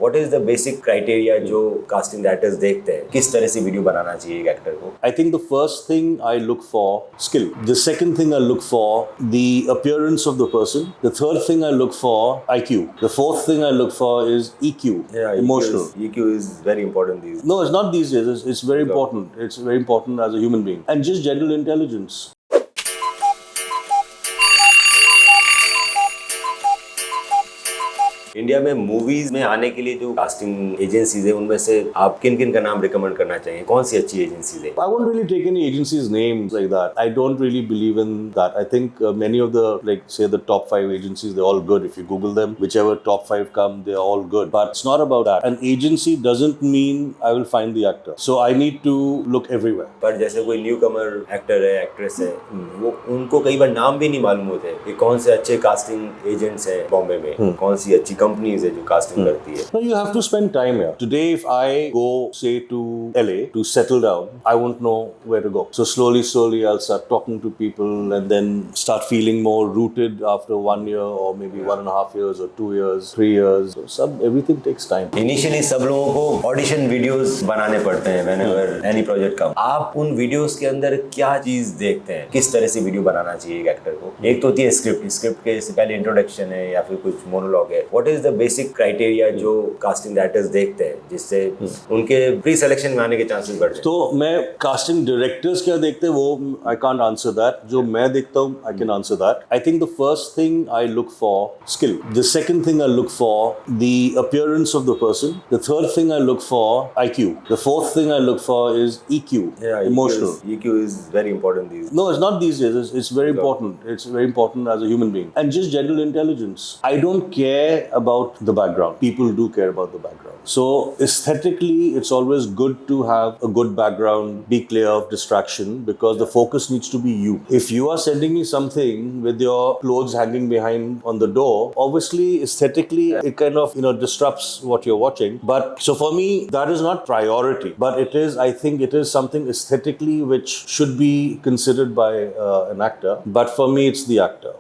What is the basic criteria जो casting directors देखते हैं, किस तरह से वीडियो बनाना चाहिए एक एक्टर को? I think the first thing I look for skill. The second thing I look for the appearance of the person. The third thing I look for IQ. The fourth thing I look for is EQ. Yeah, Emotional. EQ is very important these days. No, it's not these days. It's very important. It's very important as a human being. And just general intelligence. India में movies में आने के लिए जो casting agencies है उनमें से आप किन किन का नाम रिकमेंड करना चाहिए? कौन सी अच्छी एजेंसीज है? I won't really take any agencies' names like that. I don't really believe in that. I think many of the, like, say the top 5 agencies, they're all good. If you Google them, whichever top 5 come, they're all good. But it's not about that. An agency doesn't mean I will find the actor. So I need to look everywhere. पर जैसे कोई new कमर actor है, actress है, वो उनको कई बार नाम भी नहीं मालूम होते कि कौन से अच्छे कास्टिंग एजेंट्स हैं बॉम्बे में, कौन सी अच्छी कंपनीज है जो कास्टिंग करती है. No, you have to spend time here. Today, if I go, say, to LA to settle down, I won't know where to go. So slowly, I'll start talking to people and then start feeling more rooted after 1 year or maybe 1.5 years or 2 years, 3 years. So everything takes time. Initially सब लोगों को audition videos बनाने पड़ते हैं whenever any project comes. आप उन videos के अंदर क्या चीज देखते हैं? किस तरह से वीडियो बनाना चाहिए एक एक्टर को? एक तो होती है स्क्रिप्ट के से पहले इंट्रोडक्शन है या फिर कुछ मोनोलॉग है. What is the basic criteria जो कास्टिंग डायरेक्टर्स देखते हैं जिससे उनके प्री सिलेक्शन में आने के चांसेस बढ़ जाए? तो मैं कास्टिंग डायरेक्टर्स क्या देखते हैं वो आई कांट आंसर दैट. जो मैं देखता हूँ I can answer that. I think the first thing I look for skill. The second thing I look for the appearance of the person. The third thing I look for IQ. The fourth thing I look for is EQ. Emotional. EQ is very important these days. No, it's not these days. It's very important. It's very important as a human being. And just general intelligence. I don't care about the background. People do care about the background. So aesthetically, it's always good to have a good background, be clear of distraction, because the focus needs to be you. If you are sending me something with your clothes hanging behind on the door, obviously aesthetically it kind of disrupts what you're watching. But so for me, that is not priority. But it is, I think it is something aesthetically which should be considered by an actor. But for me, it's the actor.